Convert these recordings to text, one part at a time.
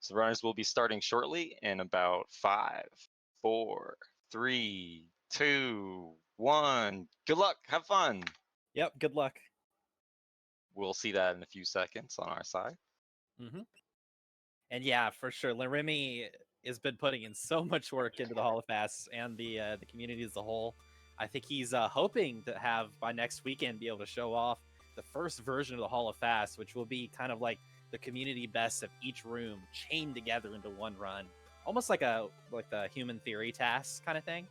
So the runners will be starting shortly in about 5, 4, 3, 2, 1. Good luck. Have fun. Yep, good luck. We'll see that in a few seconds on our side. And yeah, for sure, LeRemiii has been putting in so much work into the Hall of Fast and the community as a whole. I think he's hoping to have by next weekend be able to show off the first version of the Hall of Fast, which will be kind of like the community best of each room chained together into one run, almost like the human theory task kind of thing.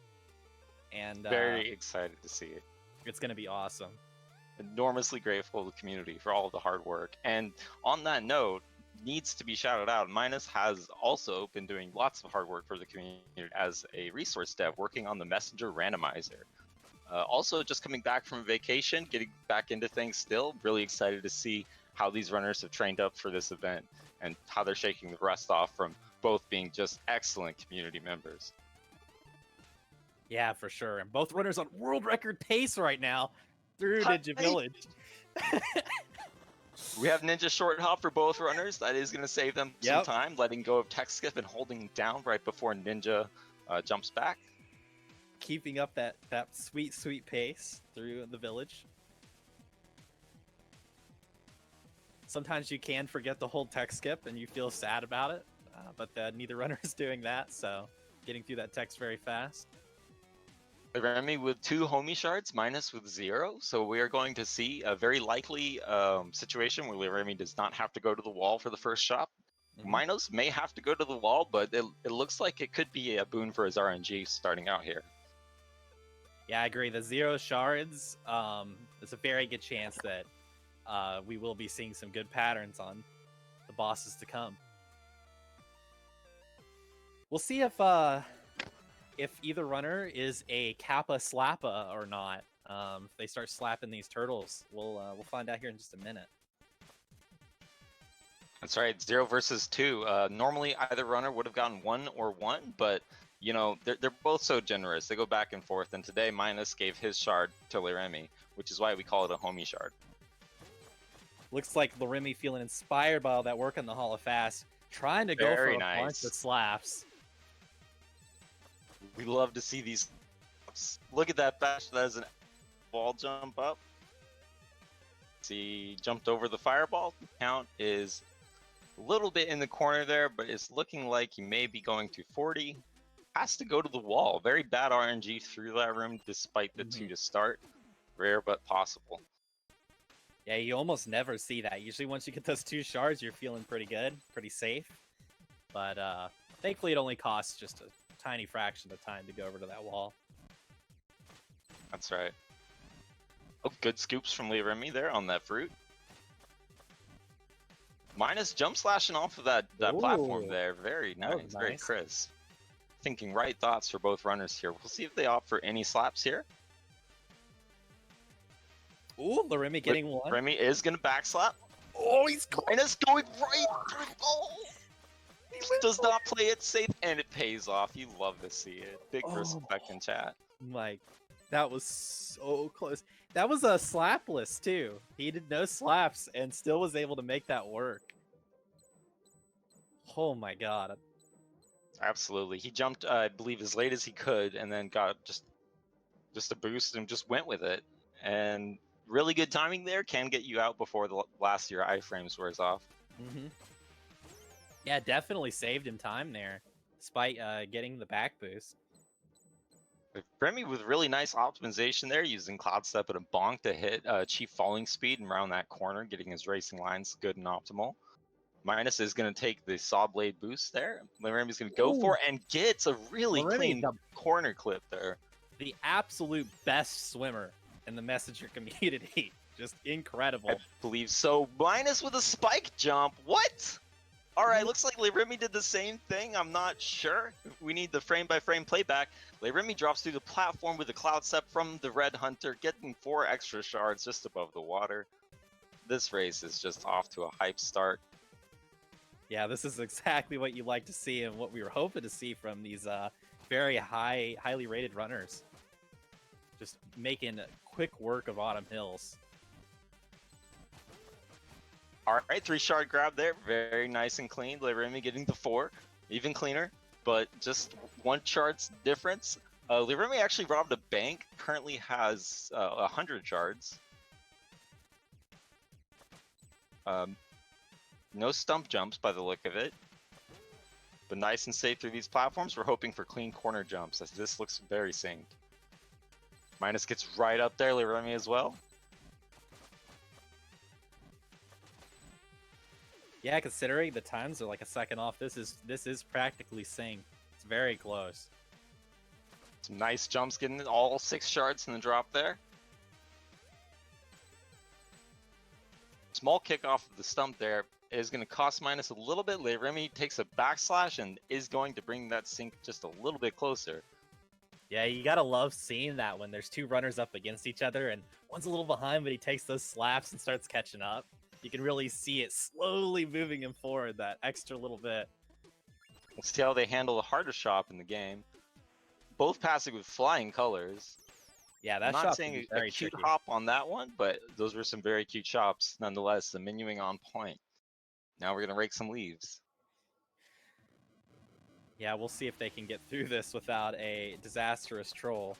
And very excited to see it. It's going to be awesome. Enormously grateful to the community for all of the hard work. And on that note, needs to be shouted out, Minous has also been doing lots of hard work for the community as a resource dev, working on the messenger randomizer. Also just coming back from vacation, getting back into things still. Really excited to see how these runners have trained up for this event and how they're shaking the rust off from both being just excellent community members. Yeah, for sure. And both runners on world record pace right now through Ninja Village. We have Ninja short hop for both runners. That is going to save them some time, letting go of tech skip and holding down right before Ninja jumps back. Keeping up that sweet, sweet pace through the village. Sometimes you can forget the whole tech skip and you feel sad about it, but neither runner is doing that, so getting through that text very fast. LeRemiii with 2 homie shards, Minous with 0. So we are going to see a very likely situation where LeRemiii does not have to go to the wall for the first shot. Minous may have to go to the wall, but it looks like it could be a boon for his RNG starting out here. Yeah, I agree. The 0 shards, there's a very good chance that we will be seeing some good patterns on the bosses to come. We'll see if either runner is a Kappa Slappa or not. If they start slapping these turtles, we'll find out here in just a minute. That's right, 0 versus 2. Normally either runner would have gotten 1 or 1, but you know they're both so generous. They go back and forth, and today Minous gave his shard to LeRemiii, which is why we call it a homie shard. Looks like LeRemiii feeling inspired by all that work on the Hall of Fast, trying to go for a bunch of slaps. We love to see these. Look at that bash. That is an wall jump up. See, jumped over the fireball. The count is a little bit in the corner there, but it's looking like he may be going to 40. Has to go to the wall. Very bad RNG through that room despite the 2 to start. Rare but possible. Yeah, you almost never see that. Usually once you get those 2 shards, you're feeling pretty good, pretty safe. But thankfully it only costs just a tiny fraction of time to go over to that wall. That's right. Oh, good scoops from LeRemiii there on that fruit. Minous jump slashing off of that platform there. Very nice, very crisp. Thinking right thoughts for both runners here. We'll see if they opt for any slaps here. Ooh, LeRemiii getting one. LeRemiii is going to backslap. Oh, he's Minous going right through the goal. He does not play it safe, and it pays off. You love to see it. Big respect in chat. Mike, that was so close. That was a slapless, too. He did no slaps and still was able to make that work. Oh, my God. Absolutely. He jumped, I believe, as late as he could, and then got just a boost and just went with it. And really good timing there. Can get you out before the last of your iframes wears off. Yeah, definitely saved him time there, despite getting the back boost. LeRemiii with really nice optimization there, using Cloud Step and a bonk to hit Chief falling speed and around that corner, getting his racing lines good and optimal. Minous is going to take the Saw Blade boost there. LeRemii's going to go for it and gets a really clean corner clip there. The absolute best swimmer in the Messenger community. Just incredible. I believe so. Minous with a spike jump. What? All right, looks like LeRemiii did the same thing. I'm not sure. We need the frame-by-frame playback. LeRemiii drops through the platform with a Cloud Step from the Red Hunter, getting 4 extra shards just above the water. This race is just off to a hype start. Yeah, this is exactly what you like to see and what we were hoping to see from these very highly rated runners. Just making quick work of Autumn Hills. All right, 3-shard grab there. Very nice and clean. LeRemiii getting the 4. Even cleaner, but just 1 shard's difference. LeRemiii actually robbed a bank. Currently has 100 shards. No stump jumps by the look of it. But nice and safe through these platforms. We're hoping for clean corner jumps, as this looks very synced. Minus gets right up there, LeRemiii as well. Yeah, considering the times are like a second off, this is practically synced. It's very close. Some nice jumps, getting all 6 shards in the drop there. Small kick off of the stump there is going to cost Minus a little bit. LeRemiii takes a backslash and is going to bring that sync just a little bit closer. Yeah, you gotta love seeing that when there's 2 runners up against each other and one's a little behind, but he takes those slaps and starts catching up. You can really see it slowly moving him forward that extra little bit. Let's see how they handle the hardest shop in the game. Both passing with flying colors. Yeah, that I'm not shot saying a very cute tricky. hop on that one, but those were some very cute shops nonetheless. The menuing on point. Now we're gonna rake some leaves. Yeah, we'll see if they can get through this without a disastrous troll.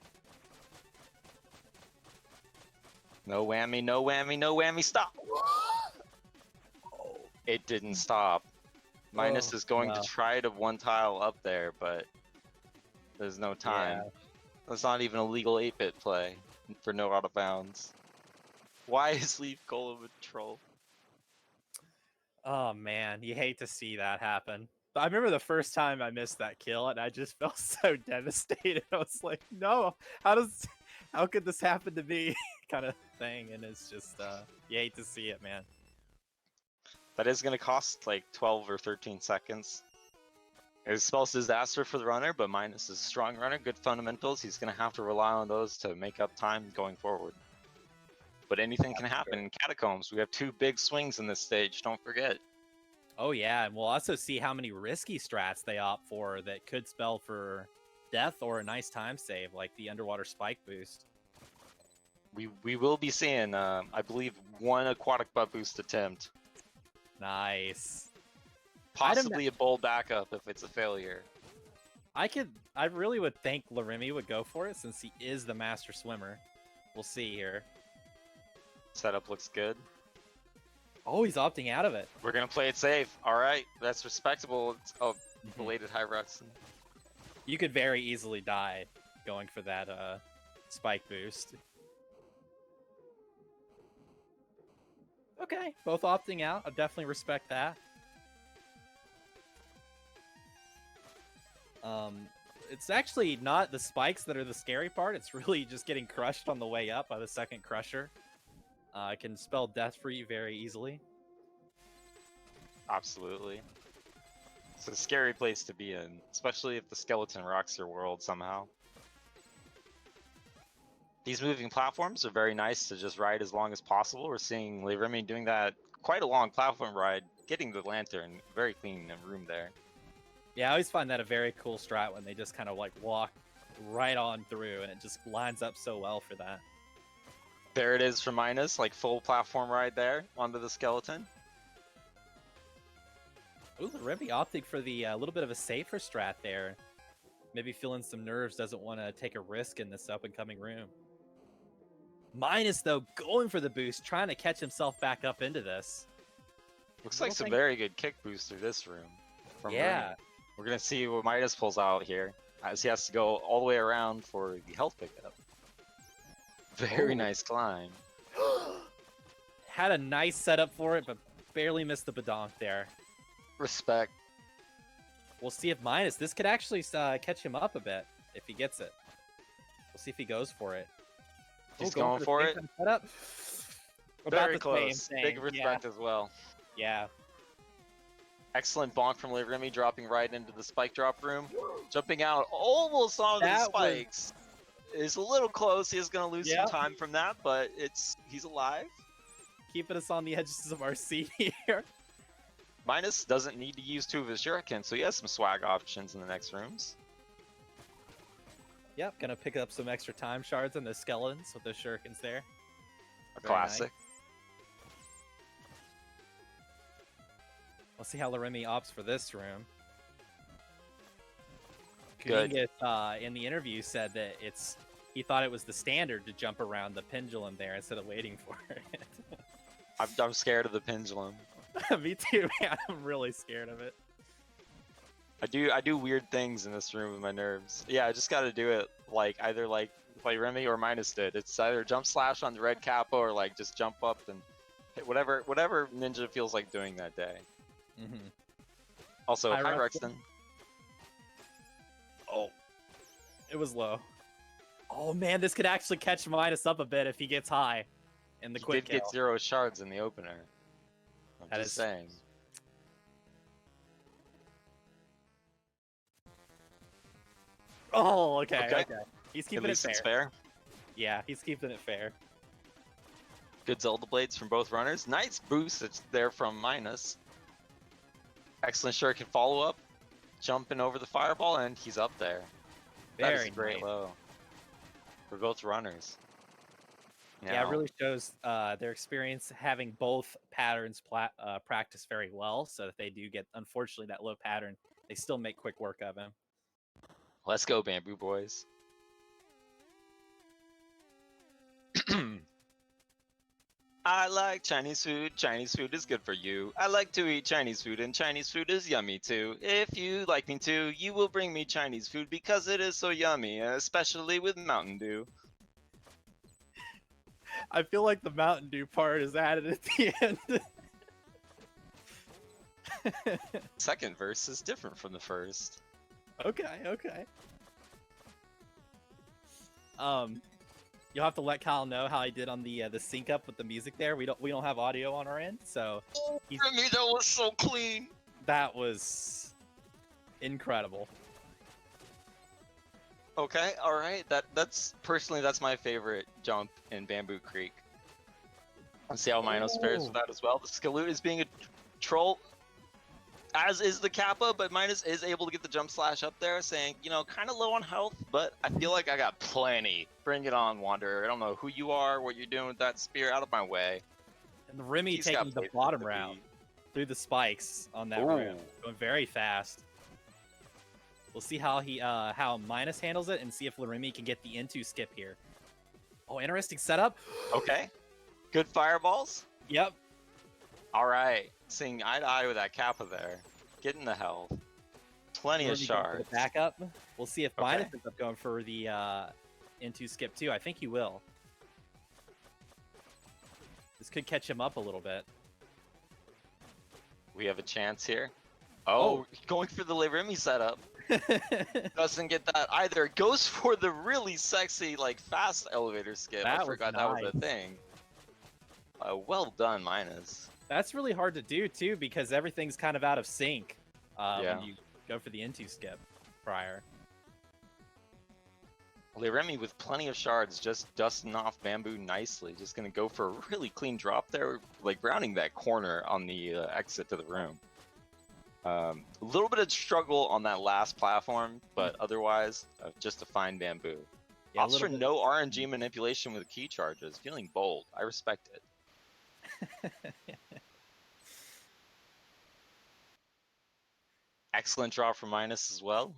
No whammy, no whammy, no whammy, stop! It didn't stop. Minus is going to try to 1 tile up there, but there's no time. Yeah. That's not even a legal 8-bit play for no out of bounds. Why is Leaf Golem a troll? Oh man, you hate to see that happen. I remember the first time I missed that kill and I just felt so devastated. I was like, no, how could this happen to me? kind of thing. And it's just, you hate to see it, man. That is going to cost like 12 or 13 seconds. It spells disaster for the runner, but Minus is a strong runner, good fundamentals. He's going to have to rely on those to make up time going forward. But anything can happen in Catacombs. We have 2 big swings in this stage, don't forget. Oh yeah, and we'll also see how many risky strats they opt for that could spell for death or a nice time save, like the underwater spike boost. We will be seeing, I believe, 1 aquatic butt boost attempt. Nice. Possibly a bold backup if it's a failure. I really would think LeRemiii would go for it since he is the master swimmer. We'll see here. Setup looks good. Oh, he's opting out of it. We're gonna play it safe. All right, that's respectable. It's a belated high Ruxin. You could very easily die going for that spike boost. Okay, both opting out. I definitely respect that. It's actually not the spikes that are the scary part. It's really just getting crushed on the way up by the second crusher. It can spell death for you very easily. Absolutely. It's a scary place to be in, especially if the skeleton rocks your world somehow. These moving platforms are very nice to just ride as long as possible. We're seeing LeRemiii doing that quite a long platform ride, getting the lantern, very clean room there. Yeah, I always find that a very cool strat when they just kind of like walk right on through and it just lines up so well for that. There it is for Minus, like full platform ride there onto the skeleton. Ooh, LeRemiii opting for the little bit of a safer strat there. Maybe feeling some nerves, doesn't want to take a risk in this up-and-coming room. Minus, though, going for the boost, trying to catch himself back up into this. Looks like some very good kick boost through this room. Yeah. We're going to see what Minus pulls out here, as he has to go all the way around for the health pickup. Very nice climb. Had a nice setup for it, but barely missed the badonk there. Respect. We'll see if Minus, this could actually catch him up a bit if he gets it. We'll see if he goes for it. He's going for it. Setup. Very close. Big respect as well. Yeah. Excellent bonk from LeRemiii, dropping right into the spike drop room. Jumping out almost onto the spikes. Is a little close. He is going to lose some time from that, but he's alive. Keeping us on the edges of our seat here. Minus doesn't need to use 2 of his shurikens, so he has some swag options in the next rooms. Yep, gonna pick up some extra time shards on the skeletons with those shurikens there. A classic. Let's see how LeRemiii opts for this room. Good. Kuningas, in the interview, said that he thought it was the standard to jump around the pendulum there instead of waiting for it. I'm scared of the pendulum. Me too, man. I'm really scared of it. I do weird things in this room with my nerves. Yeah, I just got to do it either like LeRemiii or Minous did. It's either jump slash on the red kappa or like just jump up and hit whatever ninja feels like doing that day. Mm-hmm. Also, hi Rexton. Rexton. Oh, it was low. Oh man, this could actually catch Minous up a bit if he gets high in the quick kill. He did get 0 shards in the opener. I'm just saying. Oh, okay. He's keeping At least it fair. It's fair. Yeah, he's keeping it fair. Good Zelda blades from both runners. Nice boost that's there from Minous. Excellent shuriken follow up. Jumping over the fireball, and he's up there. That is a great low for both runners. Yeah, it really shows their experience having both patterns practice very well, so that they do get, unfortunately, that low pattern. They still make quick work of him. Let's go, Bamboo Boys. I like Chinese food. Chinese food is good for you. I like to eat Chinese food, and Chinese food is yummy too. If you like me too, you will bring me Chinese food because it is so yummy, especially with Mountain Dew. I feel like the Mountain Dew part is added at the end. Second verse is different from the first. Okay. You'll have to let Kyle know how I did on the sync up with the music there. We don't have audio on our end, so. LeRemiii, that was so clean. That was incredible. Okay, all right. That's personally my favorite jump in Bamboo Creek. Let's see how Minous fares with that as well. The Skaloot is being a troll, as is the Kappa, but Minous is able to get the jump slash up there, saying, you know, kind of low on health, but I feel like I got plenty. Bring it on, Wanderer. I don't know who you are, what you're doing with that spear. Out of my way. And the LeRemiii taking the bottom round through the spikes on that room, going very fast. We'll see how how Minous handles it, and see if LeRemiii can get the into skip here. Oh, interesting setup. Okay. Good fireballs. Yep. All right. Seeing eye to eye with that Kappa there. Getting the health. Plenty of shards. Back up. We'll see if Minous ends up going for the into skip too. I think he will. This could catch him up a little bit. We have a chance here. Oh, going for the LeRemiii setup. Doesn't get that either. Goes for the really sexy, fast elevator skip. I forgot that was a thing. Well done, Minous. That's really hard to do, too, because everything's kind of out of sync when you go for the into skip prior. LeRemiii with plenty of shards, just dusting off Bamboo nicely. Just going to go for a really clean drop there, rounding that corner on the exit to the room. A little bit of struggle on that last platform, but otherwise, just a fine Bamboo. Yeah, opts for no RNG manipulation with key charges. Feeling bold. I respect it. Excellent drop from Minous as well.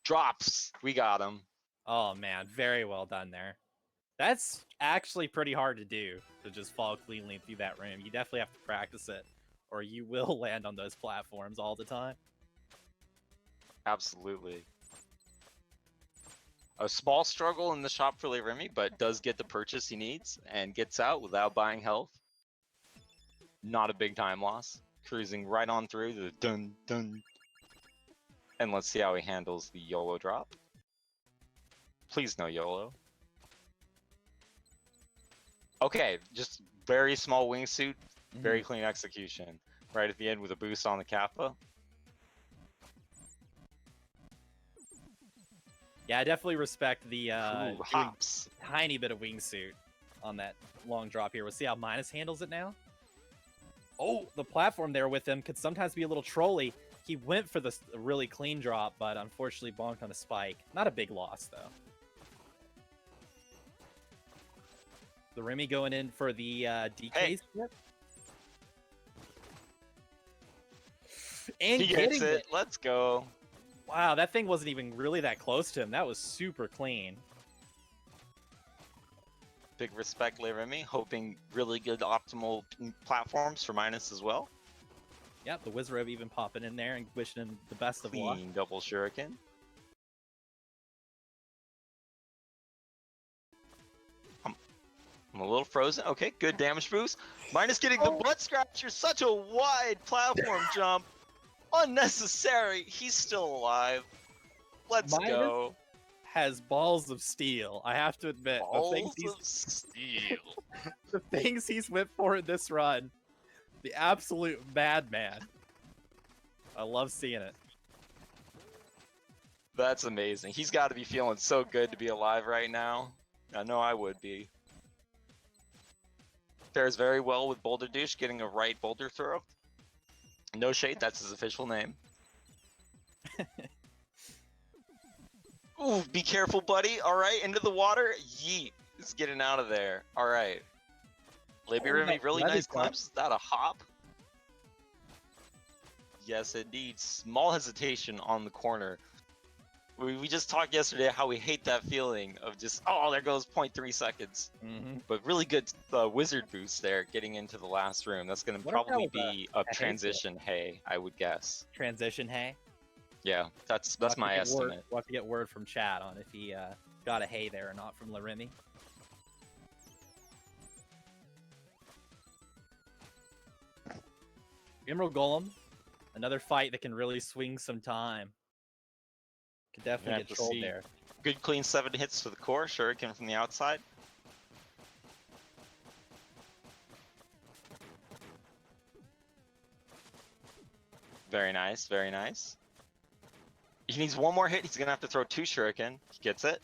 Drops. We got him. Oh, man. Very well done there. That's actually pretty hard to do, to just fall cleanly through that room. You definitely have to practice it, or you will land on those platforms all the time. Absolutely. A small struggle in the shop for LeRemiii, but does get the purchase he needs and gets out without buying health. Not a big time loss. Cruising right on through the dun dun. And let's see how he handles the YOLO drop. Please no YOLO. Okay, just very small wingsuit, very clean execution. Right at the end with a boost on the Kappa. Yeah, I definitely respect the hops. Tiny bit of wingsuit on that long drop here. We'll see how Minous handles it now. Oh, the platform there with him could sometimes be a little trolly. He went for the really clean drop, but unfortunately bonked on a spike. Not a big loss, though. LeRemiii going in for the DK skip. And He gets getting it. it. Let's go. Wow, that thing wasn't even really that close to him. That was super clean. Big respect, LeRemiii. Hoping really good optimal platforms for Minus as well. Yep, the Wizrobe even popping in there and wishing him the best of luck. Clean double shuriken. I'm a little frozen. Okay, good damage boost. Minus getting the butt scratcher. Such a wide platform jump. Unnecessary. He's still alive. Let's Minus go. has balls of steel. I have to admit, Balls of steel. the things he's went for in this run, the absolute madman. I love seeing it. That's amazing. He's got to be feeling so good to be alive right now. I know I would be. Fares very well with Boulder Douche getting a right boulder throw. No shade, that's his official name. Ooh, be careful, buddy. All right, into the water. Yeet. He's getting out of there. All right. LeRemiii, really nice climbs. Is that a hop? Yes, indeed. Small hesitation on the corner. We just talked yesterday how we hate that feeling of just, oh, there goes 0.3 seconds. But really good wizard boost there getting into the last room. That's going to probably be a transition hay, I would guess. Transition hay? Yeah, that's my estimate. We'll have to get word from chat on if he got a hay there or not from LeRemiii. Emerald Golem, another fight that can really swing some time. Could definitely get trolled there. Good clean 7 hits to the core. Shuriken from the outside. Very nice, very nice. He needs one more hit. He's going to have to throw 2 shuriken. He gets it.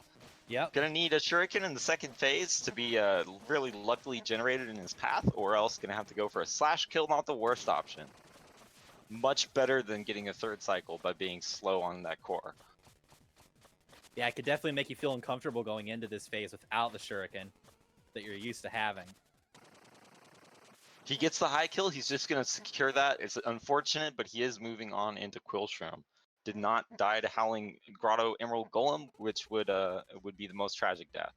Yep. Gonna need a shuriken in the second phase to be really luckily generated in his path, or else gonna have to go for a slash kill, not the worst option. Much better than getting a 3rd cycle by being slow on that core. Yeah, it could definitely make you feel uncomfortable going into this phase without the shuriken that you're used to having. He gets the high kill, he's just gonna secure that. It's unfortunate, but he is moving on into Quillshroom. Did not die to Howling Grotto Emerald Golem, which would be the most tragic death.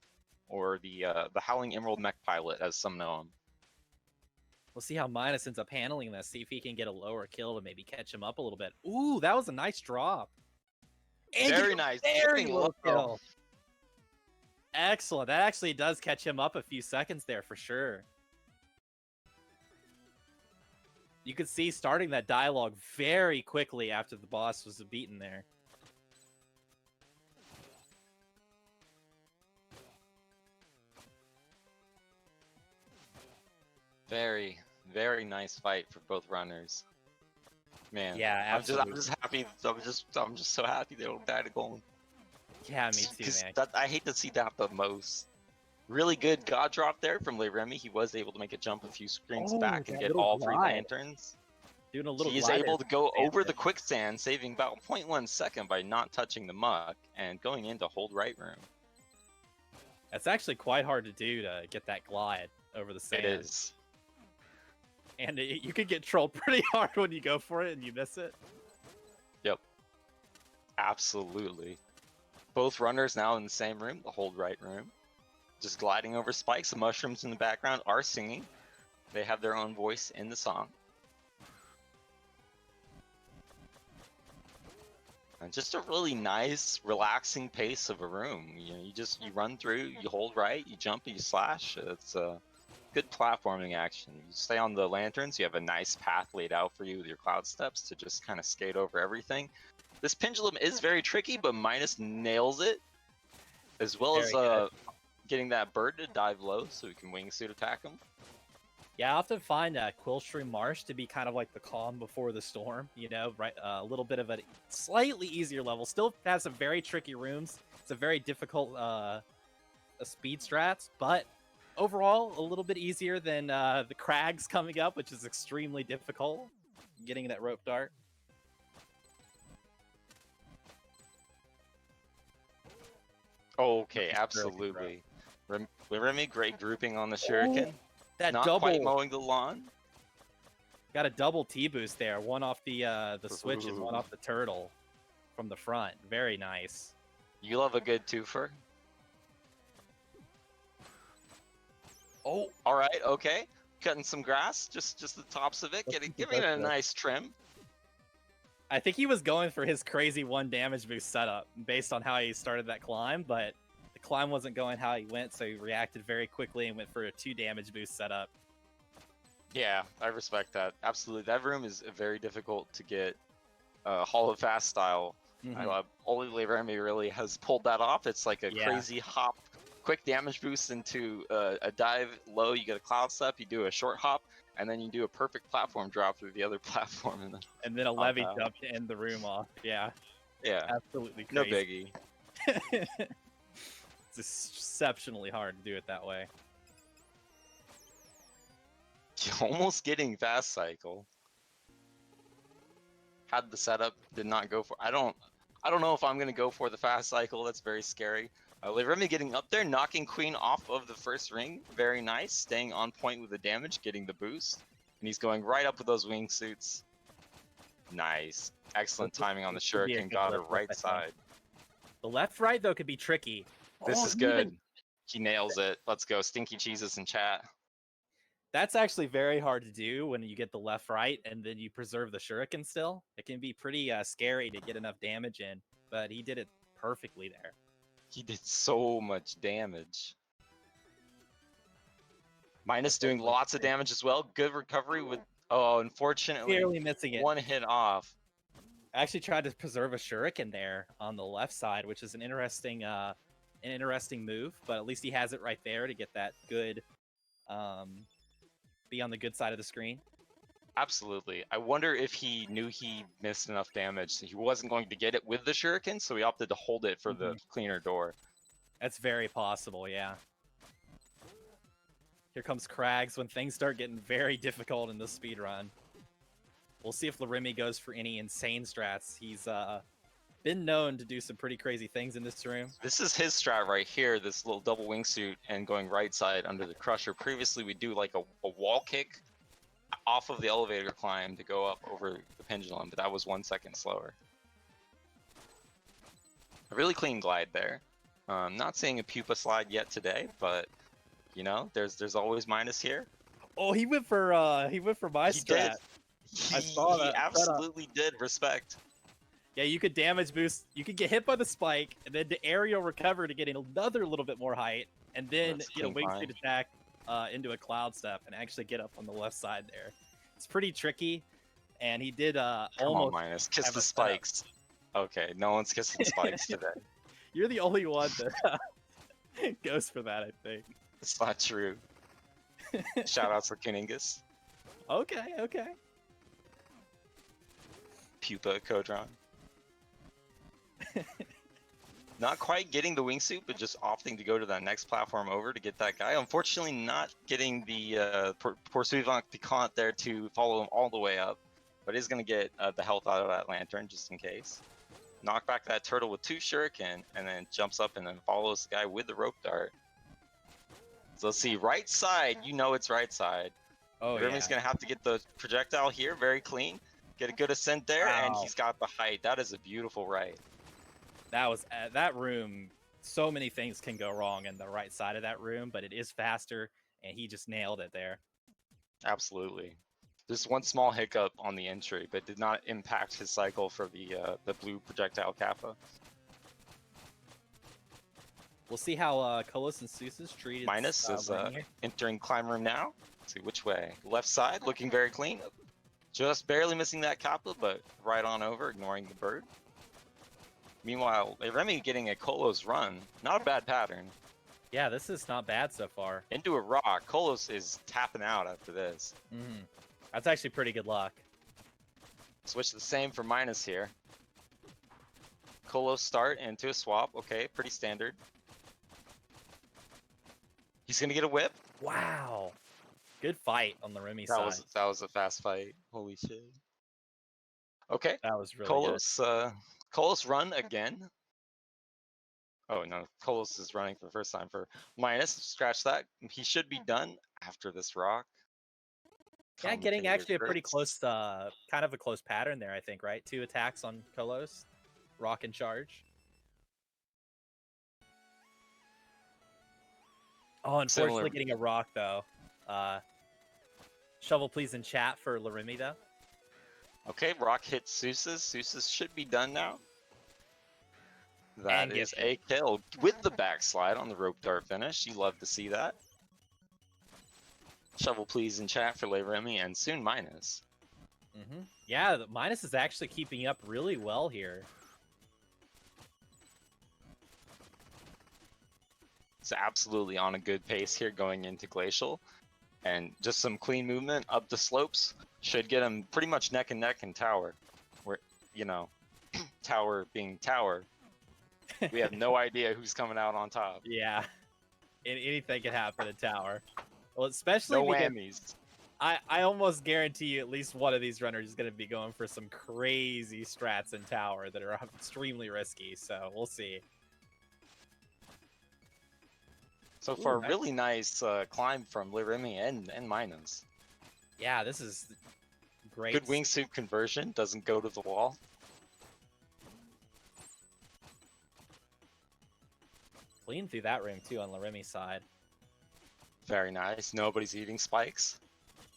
Or the Howling Emerald Mech Pilot, as some know him. We'll see how Minus ends up handling this, see if he can get a lower kill to maybe catch him up a little bit. Ooh, that was a nice drop. And very nice. Very low kill. Excellent. That actually does catch him up a few seconds there for sure. You could see starting that dialogue very quickly after the boss was beaten there. Very, very nice fight for both runners. Man, yeah, absolutely. I'm just happy. I'm just so happy they don't die to Golem. Yeah, me too, man. I hate to see that the most. Really good God drop there from LeRemiii. He was able to make a jump a few screens back and get all 3 lanterns. Doing a little he is able to go over the quicksand, saving about 0.1 second by not touching the muck and going into hold right room. That's actually quite hard to do to get that glide over the sand. It is. And you could get trolled pretty hard when you go for it and you miss it. Yep. Absolutely. Both runners now in the same room, the hold right room. Just gliding over spikes. The mushrooms in the background are singing. They have their own voice in the song. And just a really nice, relaxing pace of a room. You know, you run through, you hold right, you jump, you slash. It's a good platforming action. You stay on the lanterns, you have a nice path laid out for you with your cloud steps to just kind of skate over everything. This pendulum is very tricky, but Minus nails it. As well as getting that bird to dive low so we can wingsuit attack him. Yeah, I often find Quillshroom Marsh to be kind of like the calm before the storm, you know, right? A little bit of a slightly easier level. Still has some very tricky rooms. It's a very difficult speed strats, but overall a little bit easier than the crags coming up, which is extremely difficult. Getting that rope dart. Okay, absolutely. LeRemiii, great grouping on the shuriken. That Not double. quite mowing the lawn. Got a double T boost there, one off the switch and one Ooh. off the turtle from the front. Very nice. You love a good twofer. Oh, all right, okay. Cutting some grass, just the tops of it, giving it a nice trim. I think he was going for his crazy 1 damage boost setup based on how he started that climb, but the climb wasn't going how he went, so he reacted very quickly and went for a 2 damage boost setup. Yeah, I respect that. Absolutely. That room is very difficult to get Hollow Fast style. Only LeRemiii really has pulled that off. It's like a crazy hop, quick damage boost into a dive low. You get a cloud step, you do a short hop, and then you do a perfect platform drop through the other platform. And then a levy jump to end the room off. Yeah. Yeah. Absolutely crazy. No biggie. It's exceptionally hard to do it that way. Almost getting fast cycle. Had the setup, did not go for. I don't know if I'm gonna go for the fast cycle. That's very scary. LeRemiii getting up there, knocking Queen off of the first ring. Very nice, staying on point with the damage, getting the boost, and he's going right up with those wingsuits. Nice, excellent timing on the shuriken. Got her right side. The left-right though could be tricky. This is good. He nails it. Let's go, Stinky Cheeses in chat. That's actually very hard to do when you get the left-right and then you preserve the shuriken still. It can be pretty scary to get enough damage in, but he did it perfectly there. He did so much damage. Minus doing lots of damage as well. Good recovery with, oh, unfortunately, barely missing it. 1 hit off. I actually tried to preserve a shuriken there on the left side, which is an interesting move, but at least he has it right there to get that good, be on the good side of the screen. Absolutely. I wonder if he knew he missed enough damage, so he wasn't going to get it with the shuriken, so he opted to hold it for the cleaner door. That's very possible, yeah. Here comes Krags when things start getting very difficult in the speed run. We'll see if LeRemiii goes for any insane strats. He's been known to do some pretty crazy things in this room. This is his strat right here, this little double wingsuit and going right side under the crusher. Previously, we do like a wall kick off of the elevator climb to go up over the pendulum, but that was 1 second slower. A really clean glide there. Not seeing a pupa slide yet today, but you know, there's always Minus here. Oh, he went for my strat. I saw that. He absolutely did. Respect. Yeah, you could damage boost. You could get hit by the spike, and then the aerial recover to get another little bit more height, and then get a wingsuit attack into a cloud step and actually get up on the left side there. It's pretty tricky, and he did almost. Come on, Minus. Kiss the spikes. Okay, no one's kissing spikes today. You're the only one that goes for that, I think. It's not true. Shout out to Kuningus. Okay. Pupa Kodron. Not quite getting the wingsuit, but just opting to go to that next platform over to get that guy. Unfortunately, not getting the Poursuivant Piquant there to follow him all the way up, but is going to get the health out of that lantern just in case. Knock back that turtle with 2 shuriken, and then jumps up and then follows the guy with the rope dart. So let's see, right side, you know it's right side. Oh, LeRemiii's going to have to get the projectile here, very clean. Get a good ascent there, and he's got the height. That is a beautiful right. That was that room. So many things can go wrong in the right side of that room, but it is faster, and he just nailed it there. Absolutely. Just one small hiccup on the entry, but did not impact his cycle for the blue projectile kappa. We'll see how Kolos and Seuss treated. Minus is entering climb room now. Let's see which way. Left side, looking very clean. Just barely missing that kappa, but right on over, ignoring the bird. Meanwhile, LeRemiii getting a Kolos run. Not a bad pattern. Yeah, this is not bad so far. Into a rock. Kolos is tapping out after this. That's actually pretty good luck. Switch the same for Minus here. Kolos start into a swap. Okay, pretty standard. He's going to get a whip. Wow. Good fight on the LeRemiii side. That was a fast fight. Holy shit. Okay. That was really Kolos, good. Kolos run again. Oh no, Kolos is running for the first time for Minus. Scratch that. He should be done after this rock. Yeah, getting commentator actually a pretty Chris. close, kind of a close pattern there, I think, right? 2 attacks on Kolos, rock and charge. Oh, Similar. unfortunately getting a rock, though. Shovel please in chat for LeRemiii, though. Okay, rock hits Seuss's. Seuss's should be done now. That And is gets a kill with the backslide on the rope dart finish. You love to see that. Shovel please in chat for LeRemiii and soon Minus. Yeah, the Minus is actually keeping up really well here. It's absolutely on a good pace here going into Glacial. And just some clean movement up the slopes should get him pretty much neck and neck in Tower. Where, you know, Tower being Tower. We have no idea who's coming out on top. Yeah, anything can happen in Tower. Well, especially No because whammies. I almost guarantee you at least one of these runners is going to be going for some crazy strats in Tower that are extremely risky, so we'll see. So far, really nice climb from LeRemiii and Minus. Yeah, this is great. Good wingsuit conversion, doesn't go to the wall. Clean through that room too on LeRemii's side. Very nice. Nobody's eating spikes.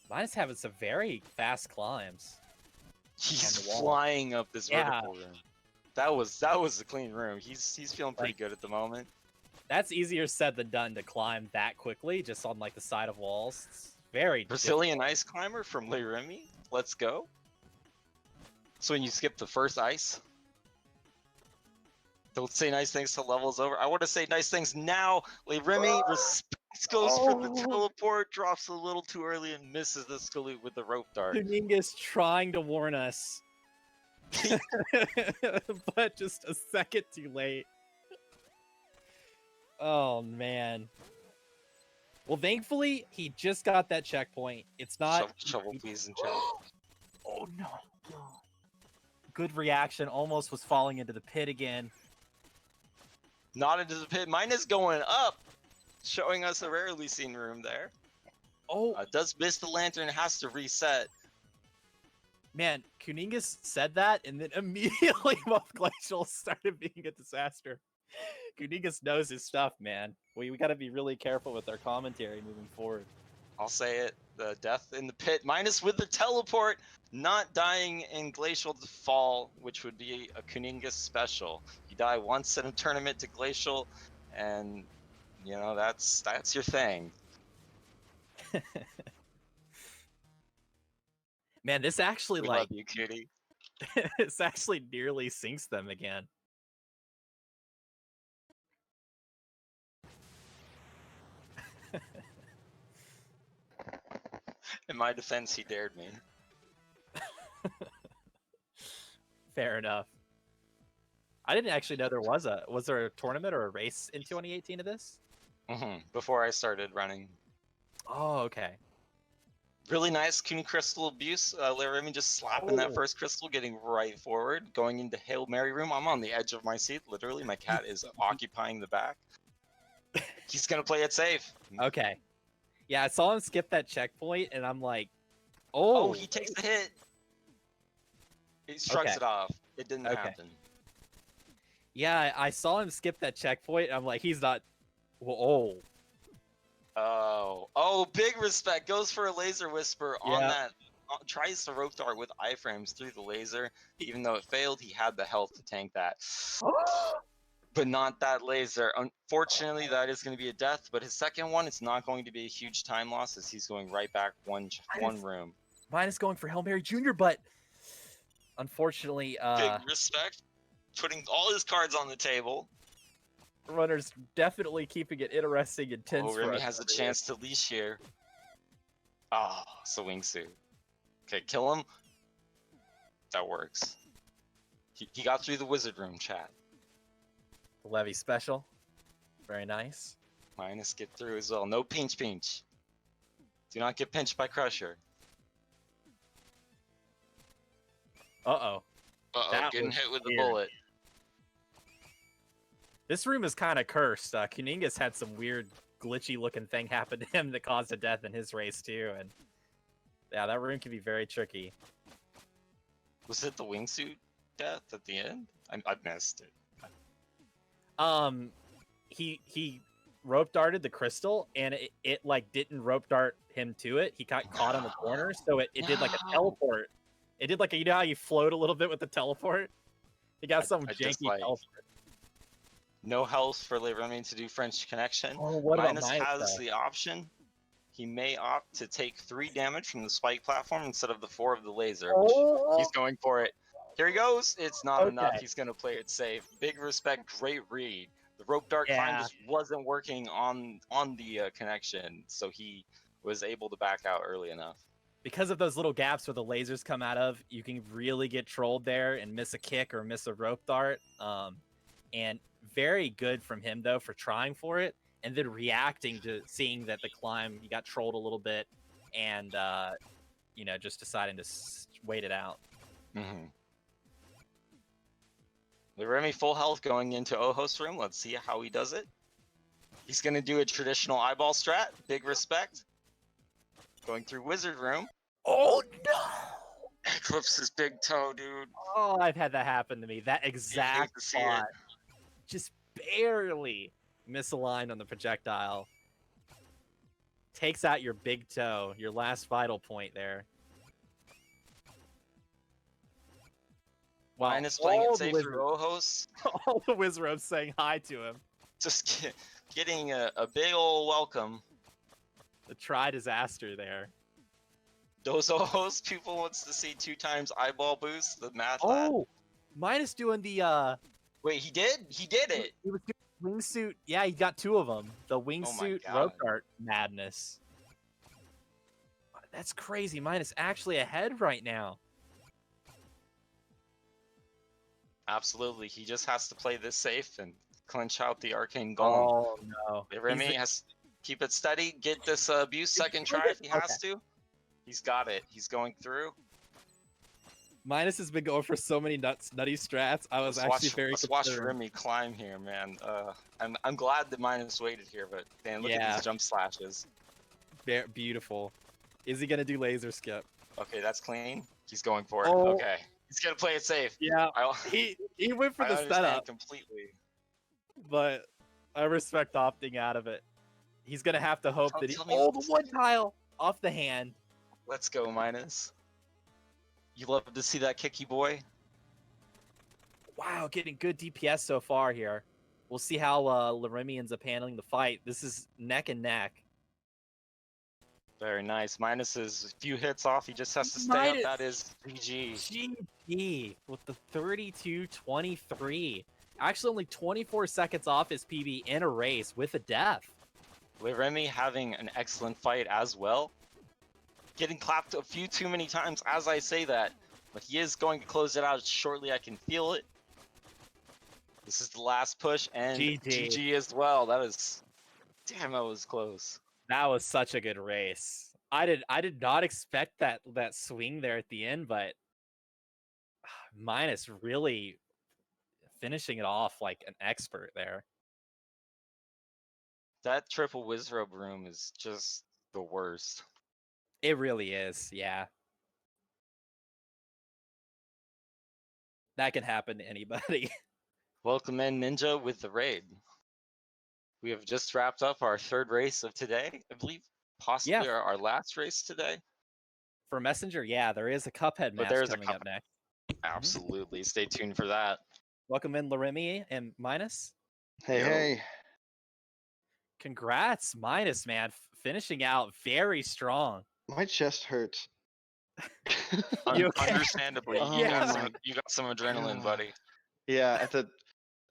Minus having some very fast climbs. He's flying up this vertical room. That was a clean room. He's feeling pretty good at the moment. That's easier said than done to climb that quickly, just on like the side of walls. It's very Brazilian ice climber from LeRemiii. Let's go. So when you skip the first ice, don't say nice things till level's over. I want to say nice things now. LeRemiii goes for the teleport, drops a little too early, and misses the salute with the rope dart. Kuninga's trying to warn us, but just a second too late. Oh man. Well, thankfully he just got that checkpoint. It's not shovel please in chat. Oh no. Good reaction. Almost was falling into the pit again. Not into the pit. Mine is going up, showing us a rarely seen room there. Oh, does miss the lantern, has to reset. Man, Kuningas said that, and then immediately both Glacials started being a disaster. Kuningas knows his stuff, man. We got to be really careful with our commentary moving forward. I'll say it. The death in the pit. Minus with the teleport. Not dying in Glacial to fall, which would be a Kuningas special. You die once in a tournament to Glacial, and, you know, that's your thing. Man, this actually, we love you, cutie. This actually nearly sinks them again. In my defense, he dared me. Fair enough. I didn't actually know there was there a tournament or a race in 2018 of this? Before I started running. Oh, okay. Really nice Kuni Crystal abuse. LeRemiii just slapping that first crystal, getting right forward, going into Hail Mary room. I'm on the edge of my seat, literally. My cat is occupying the back. He's gonna play it safe. Okay. Yeah, I saw him skip that checkpoint, and I'm like, oh, he takes the hit. He shrugs it off. It didn't happen. Yeah, I saw him skip that checkpoint. I'm like, he's not. Well, oh, big respect. Goes for a laser whisper on that. Tries to rope dart with iframes through the laser. Even though it failed, he had the health to tank that. But not that laser. Unfortunately, that is going to be a death. But his second one, it's not going to be a huge time loss as he's going right back one room. Minus going for Hail Mary Jr., but unfortunately, big respect. Putting all his cards on the table. Runner's definitely keeping it interesting and tense. LeRemiii has a chance to leash here. Ah, it's a wingsuit. Okay, kill him. That works. He got through the wizard room, chat. The Levy special. Very nice. Minus get through as well. No pinch. Do not get pinched by Crusher. Uh-oh. Getting hit with the bullet. This room is kind of cursed. Kuningas had some weird glitchy looking thing happen to him that caused a death in his race too, and Yeah, that room can be very tricky. Was it the wingsuit death at the end? I missed it. He rope darted the crystal, and it like didn't rope dart him to it. He got caught in the corner, so it did like a teleport. It did like you know how you float a little bit with the teleport. He got some I janky just, like, teleport. no health for LeRemiii to do French Connection. Oh, what about Minus Minus, has though? the option. He may opt to take 3 damage from the spike platform instead of the 4 of the laser, which he's going for it. Here he goes. It's not enough. Okay. He's going to play it safe. Big respect, great read. The rope dart climb Yeah. just wasn't working on the connection, so he was able to back out early enough. Because of those little gaps where the lasers come out of, you can really get trolled there and miss a kick or miss a rope dart. And very good from him, though, for trying for it and then reacting to seeing that the climb, he got trolled a little bit and, you know, just deciding to wait it out. LeRemiii full health going into Oho's room. Let's see how he does it. He's going to do a traditional eyeball strat. Big respect. Going through wizard room. Oh, no! Eclipse's big toe, dude. Oh, I've had that happen to me. That exact spot. Just barely misaligned on the projectile. Takes out your big toe, your last vital point there. Wow, Minus playing it safe through Ohos. All the Wizards saying hi to him. Just getting a big ol' welcome. The try-disaster there. Those Ohos people wants to see 2 times eyeball boost, the math lad. Oh! Minus doing the, Wait, he did? He did it! He was doing wingsuit. Yeah, he got 2 of them. The wingsuit rope dart madness. That's crazy. Minus actually ahead right now. Absolutely. He just has to play this safe and clinch out the arcane golem. Oh, no. LeRemiii has to keep it steady, get this abuse second try if he has to. He's got it. He's going through. Minus has been going for so many nutty strats. I was actually very concerned. Let's watch Remy climb here, man. I'm glad that Minus waited here, but man, look at these jump slashes. Very beautiful. Is he gonna do laser skip? Okay, that's clean. He's going for it. Oh. Okay, he's gonna play it safe. Yeah, he went for the setup completely. But I respect opting out of it. He's gonna have to hope that he. Oh, the wood tile off the hand. Let's go, Minus. You love to see that kicky boy. Wow, getting good DPS so far here. We'll see how LeRemiii ends up handling the fight. This is neck and neck. Very nice. Minus is a few hits off. He just has to stay up. That is GG. GG with the 32-23. Actually, only 24 seconds off his PB in a race with a death. LeRemiii having an excellent fight as well. Getting clapped a few too many times as I say that, but he is going to close it out shortly. I can feel it. This is the last push, and GG as well. That is, damn, that was close. That was such a good race. I did not expect that swing there at the end, but Minus really finishing it off like an expert there. That triple Wizrobe room is just the worst. It really is, yeah. That can happen to anybody. Welcome in, Ninja, with the raid. We have just wrapped up our 3rd race of today. I believe possibly our last race today. For Messenger, yeah, there is a Cuphead match coming up next. Absolutely. Stay tuned for that. Welcome in, LeRemiii and Minus. Hey. Congrats, Minus, man. Finishing out very strong. My chest hurts. Understandably. You got some adrenaline, buddy. Yeah,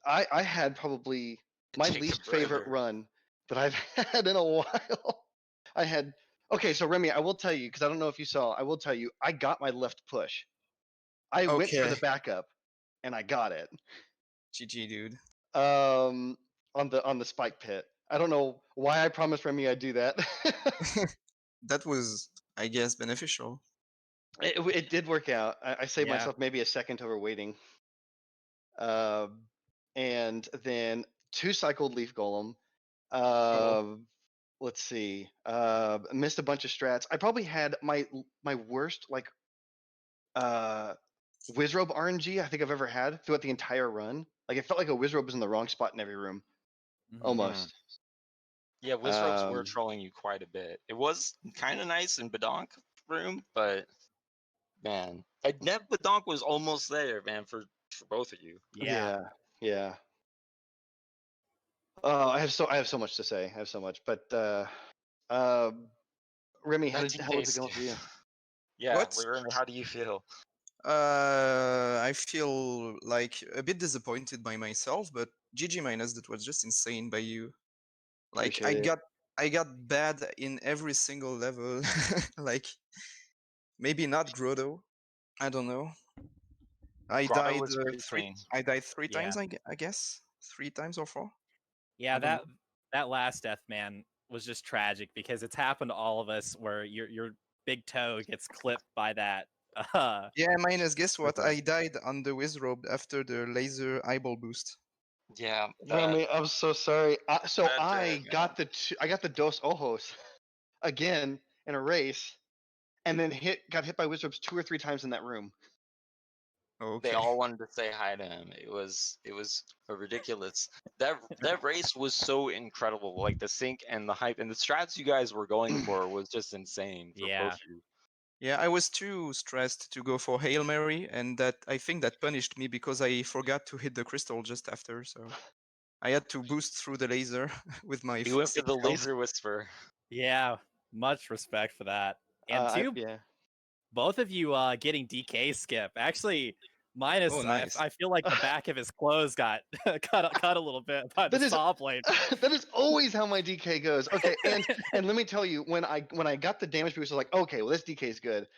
I had probably my least favorite run that I've had in a while. Okay, so Remy, I will tell you, because I don't know if you saw, I will tell you, I got my left push. I went for the backup, and I got it. GG, dude. On the spike pit. I don't know why I promised Remy I'd do that. That was, I guess, beneficial. It did work out. I saved myself maybe a second over waiting. And then 2 cycled Leaf Golem. let's see. Missed a bunch of strats. I probably had my worst like Wizrobe RNG I think I've ever had throughout the entire run. Like it felt like a Wizrobe was in the wrong spot in every room, Mhm. almost. Yeah, Wizrobes were trolling you quite a bit. It was kind of nice in Badonk room, but man, Badonk was almost there, man, for both of you. Yeah. Yeah. Oh, I have so much to say. I have so much, but Remy, how was it going for you? Yeah, What? Remy, how do you feel? I feel like a bit disappointed by myself, but GG minus, that was just insane by you. Like Appreciate it. I got bad in every single level. Like maybe not Grotto. I don't know. I Grotto died was pretty three. clean. I died three Yeah. times. I guess 3 times or 4. Yeah, I don't that last death, man, was just tragic because it's happened to all of us where your big toe gets clipped by that. Yeah, minus. Guess what? River. I died on the Wizrobe after the laser eyeball boost. Yeah, Remy, I'm so sorry. So that I drag, got I got the Dos Ojos again in a race, and then got hit by Wizards 2 or 3 times in that room. they Okay. all wanted to say hi to him. It was a ridiculous. That race was so incredible. Like the sync and the hype and the strats you guys were going for was just insane for Yeah. both of you. Yeah, I was too stressed to go for Hail Mary, and that I think that punished me because I forgot to hit the crystal just after, so I had to boost through the laser with my You went for 6 the health. laser whisper. Yeah, much respect for that. And Yeah. both of you getting DK skip. Actually, Minus, Oh, nice. I feel like the back of his clothes got cut a little bit by the That is- saw blade. that is always how my DK goes. Okay, and let me tell you, when I got the damage boost, I was like, okay, well this DK is good,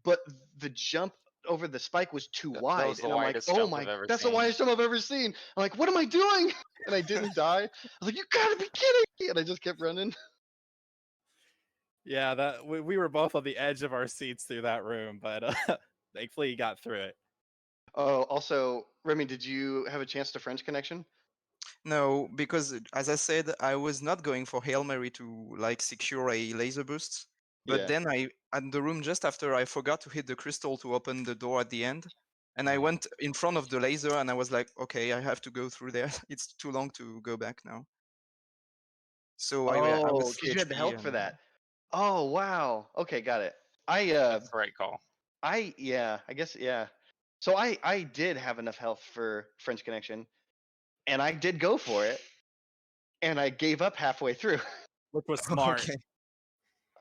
but the jump over the spike was too That wide, was the and I'm like, widest oh jump my, I've ever that's the seen. widest jump I've ever seen. I'm like, what am I doing? And I didn't die. I was like, you gotta be kidding me! And I just kept running. Yeah, that we were both on the edge of our seats through that room, but thankfully you got through it. Oh, also, Remy, did you have a chance to French connection? No, because as I said, I was not going for Hail Mary to like secure a laser boost. But Yeah. then at the room just after, I forgot to hit the crystal to open the door at the end. And I went in front of the laser and I was like, okay, I have to go through there. It's too long to go back now. So I was because you had the CHP health for and that. Oh wow. Okay, got it. That's the right call. I guess yeah. So I did have enough health for French Connection, and I did go for it, and I gave up halfway through. Which was smart. okay.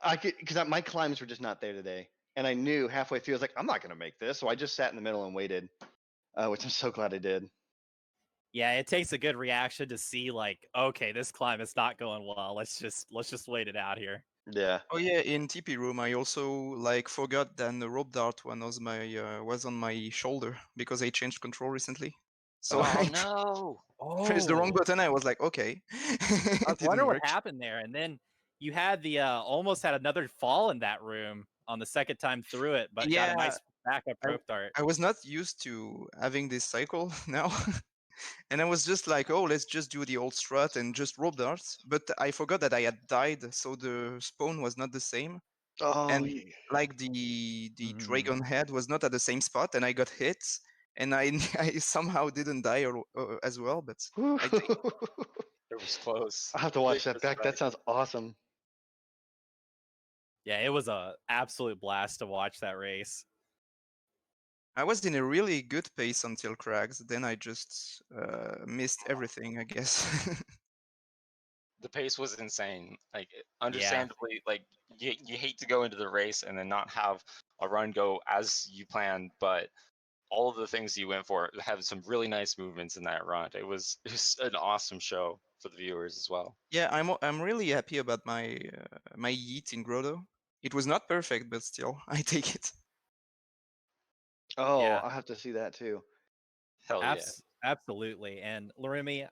I could because my climbs were just not there today, and I knew halfway through I was like, I'm not gonna make this, so I just sat in the middle and waited, which I'm so glad I did. Yeah, it takes a good reaction to see like, okay, this climb is not going well. Let's just wait it out here. Yeah. Oh yeah, in TP room I also like forgot that the rope dart one was on my shoulder because I changed control recently. So Oh I no! pressed the wrong button. I was like, okay, I it was didn't wondering what work. happened there, and then you had the almost had another fall in that room on the second time through it, but got Yeah, a nice backup I, rope dart. I was not used to having this cycle now. And I was just like, oh, let's just do the old strut and just rope darts. But I forgot that I had died, so the spawn was not the same. Oh. And Yeah. like the Mhm. dragon head was not at the same spot, and I got hit, and I I somehow didn't die as well. But I think It was close. I'll have to watch Big that back. That respect. sounds awesome. Yeah, it was a absolute blast to watch that race. I was in a really good pace until Crags. Then I just missed everything, I guess. The pace was insane. Like Yeah. understandably, like you hate to go into the race and then not have a run go as you planned, but all of the things you went for have some really nice movements in that run. It was an awesome show for the viewers as well. Yeah, I'm really happy about my yeet in Grotto. It was not perfect, but still, I take it. Oh, Yeah. I'll have to see that too. Hell yeah. Absolutely. And LeRemiii,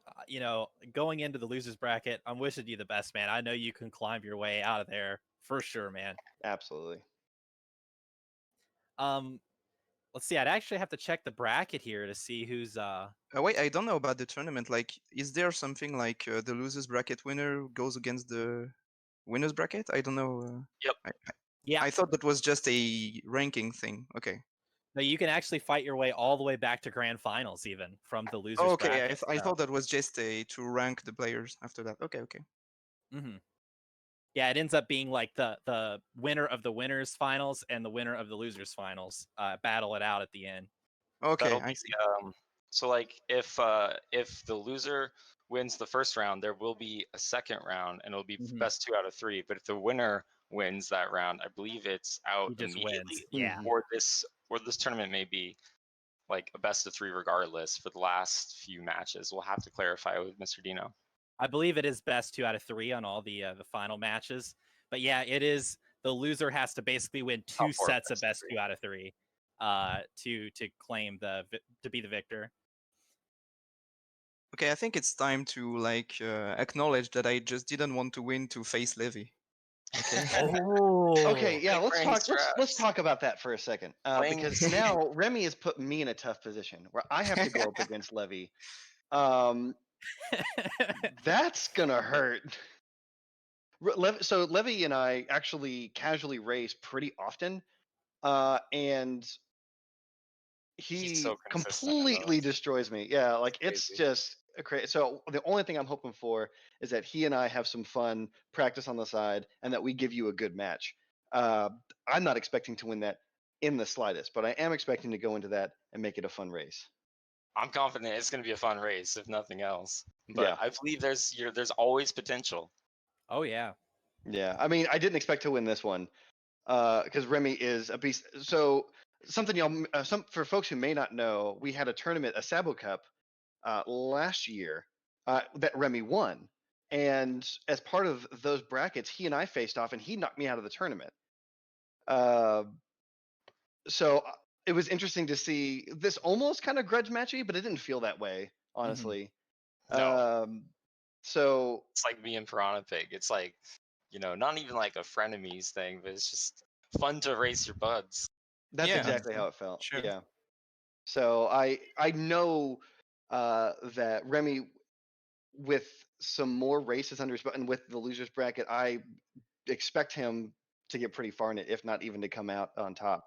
going into the losers bracket, I'm wishing you the best, man. I know you can climb your way out of there for sure, man. Absolutely. Let's see. I'd actually have to check the bracket here to see who's Wait, I don't know about the tournament. Like, is there something like the losers bracket winner goes against the winners bracket. I don't know. Yep. Yeah. I thought that was just a ranking thing. Okay. No, you can actually fight your way all the way back to grand finals, even from the losers Oh, okay. bracket. I thought that was just to rank the players after that. Okay. Okay. Yeah, it ends up being like the winner of the winners finals and the winner of the losers finals battle it out at the end. Okay. I see. So like if the loser wins the first round, there will be a second round, and it'll be best 2 out of 3. But if the winner wins that round, I believe it's out He just immediately. wins. Yeah. Or this tournament may be like a best of 3 regardless for the last few matches. We'll have to clarify with Mr. Dino. I believe it is best 2 out of 3 on all the final matches. But yeah, it is the loser has to basically win 2 sets of best 2 out of 3 to claim to be the victor. Okay, I think it's time to like acknowledge that I just didn't want to win to face Levy. Okay. Okay, yeah, let's talk about that for a second. Playing- Because now LeRemiii has put me in a tough position where I have to go up against Levy. That's gonna hurt. So Levy and I actually casually race pretty often, and He's he so consistent in completely those. destroys me. Yeah, like it's Crazy. just crazy. So the only thing I'm hoping for is that he and I have some fun practice on the side, and that we give you a good match. I'm not expecting to win that in the slightest, but I am expecting to go into that and make it a fun race. I'm confident it's going to be a fun race, if nothing else. But Yeah. I believe there's always potential. Oh yeah. Yeah, I mean, I didn't expect to win this one, because LeRemiii is a beast. So something for folks who may not know, we had a tournament, a Sabo Cup, last year that LeRemiii won, and as part of those brackets, he and I faced off, and he knocked me out of the tournament. So it was interesting to see this almost kind of grudge matchy, but it didn't feel that way, honestly. No. So It's like me and Piranha Pig. It's like, not even like a frenemies thing, but it's just fun to race your buds. that's Yeah, exactly how it felt. sure. Yeah. So I know that LeRemiii, with some more races under his belt and with the losers bracket, I expect him to get pretty far in it, if not even to come out on top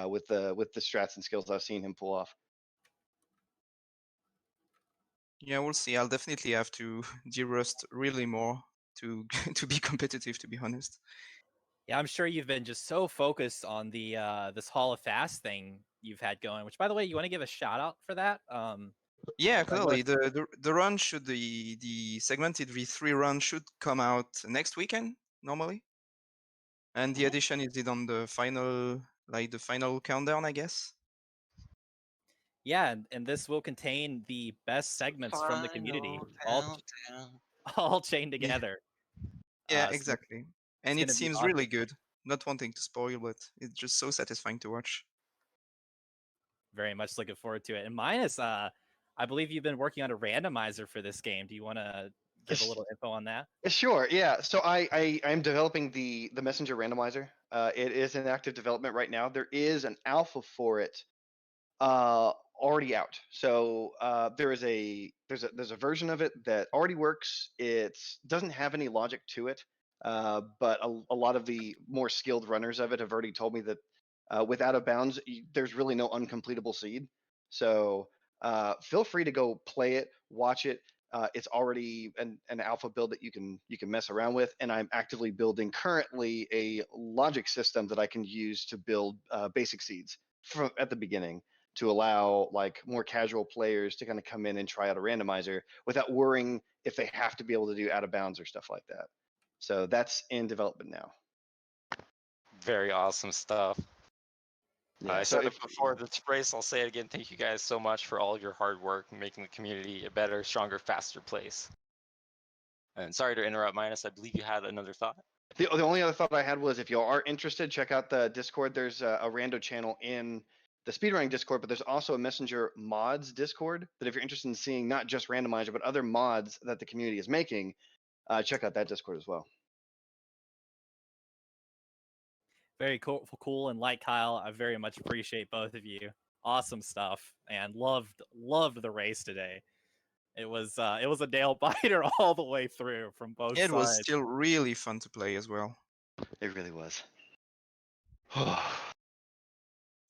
with the strats and skills I've seen him pull off. Yeah, we'll see. I'll definitely have to de-rust really more to to be competitive, to be honest. Yeah, I'm sure you've been just so focused on the this Hall of Fast thing you've had going, which by the way, you want to give a shout out for that? Yeah, clearly the run should the segmented V3 run should come out next weekend normally, and the addition is it on the final countdown, I guess. Yeah, and this will contain the best segments from the community, all chained together. Yeah, So exactly. And it's it gonna be seems awesome. really good. Not wanting to spoil, but it's just so satisfying to watch. Very much looking forward to it. And Minus, I believe you've been working on a randomizer for this game. Do you want to give a little info on that? Sure. Yeah. So I'm developing the messenger randomizer. It is in active development right now. There is an alpha for it already out. So there's a version of it that already works. It doesn't have any logic to it, but a lot of the more skilled runners of it have already told me that with out of bounds, there's really no uncompletable seed. So feel free to go play it, watch it. It's already an alpha build that you can mess around with, and I'm actively building currently a logic system that I can use to build basic seeds from at the beginning, to allow like more casual players to kind of come in and try out a randomizer without worrying if they have to be able to do out of bounds or stuff like that. So that's in development now. Very awesome stuff. Yeah, I so said it before the race, I'll say it again. Thank you guys so much for all of your hard work making the community a better, stronger, faster place. And sorry to interrupt, Minus. I believe you had another thought. The only other thought I had was, if you are interested, check out the Discord. There's a rando channel in the speedrunning Discord, but there's also a Messenger mods Discord that if you're interested in seeing not just randomizer, but other mods that the community is making, check out that Discord as well. Very cool. And like Kyle, I very much appreciate both of you. Awesome stuff, and loved the race today. It was a nail biter all the way through from both It sides. was still really fun to play as well. It really was.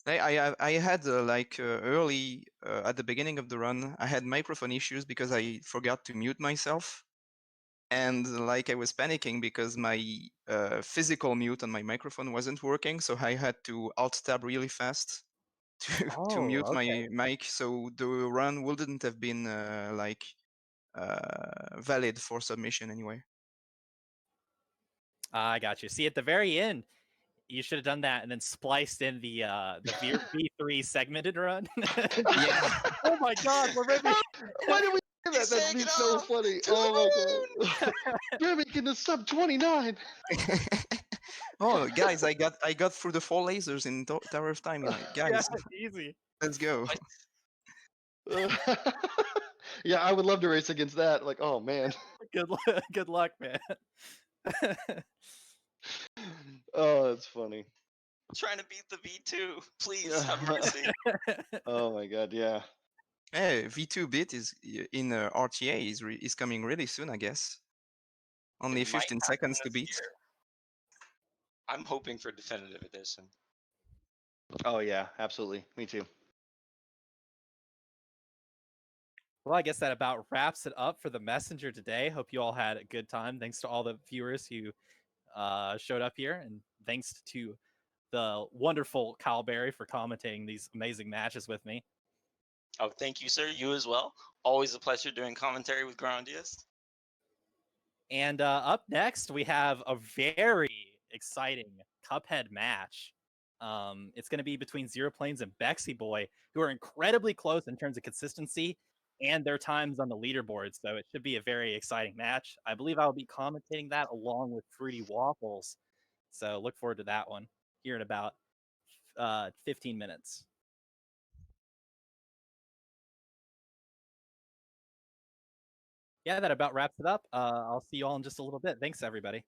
I had early at the beginning of the run, I had microphone issues because I forgot to mute myself, and like I was panicking because my physical mute on my microphone wasn't working, so I had to alt tab really fast to mute my mic, so the run wouldn't have been valid for submission anyway. I got you. See, at the very end, you should have done that and then spliced in the V3 segmented run. Yeah. Oh my God, LeRemiii. Why did we do that? He's That'd saying be it so off funny. to Oh the my god. Remy getting the sub 29. Oh, guys, I got through the 4 lasers in Tower of Time. Like, guys, Yeah, easy. let's go. Yeah, I would love to race against that. Like, oh man. Good luck, man. Oh, that's funny. trying to beat the V2. Please have mercy. Oh my god, yeah. Hey, V2 bit is in RTA is coming really soon, I guess. Only It might 15 happen seconds to this beat. year. I'm hoping for definitive edition. Oh yeah, absolutely. Me too. Well, I guess that about wraps it up for the messenger today. Hope you all had a good time. Thanks to all the viewers who showed up here, and thanks to the wonderful Kyle Berry for commentating these amazing matches with me. Oh, thank you, sir. You as well. Always a pleasure doing commentary with Grandius. And up next, we have a very exciting Cuphead match. It's going to be between Zero Planes and Bexy Boy, who are incredibly close in terms of consistency and their times on the leaderboard. So it should be a very exciting match. I believe I'll be commentating that along with Fruity Waffles. So look forward to that one here in about 15 minutes. Yeah, that about wraps it up. I'll see you all in just a little bit. Thanks, everybody.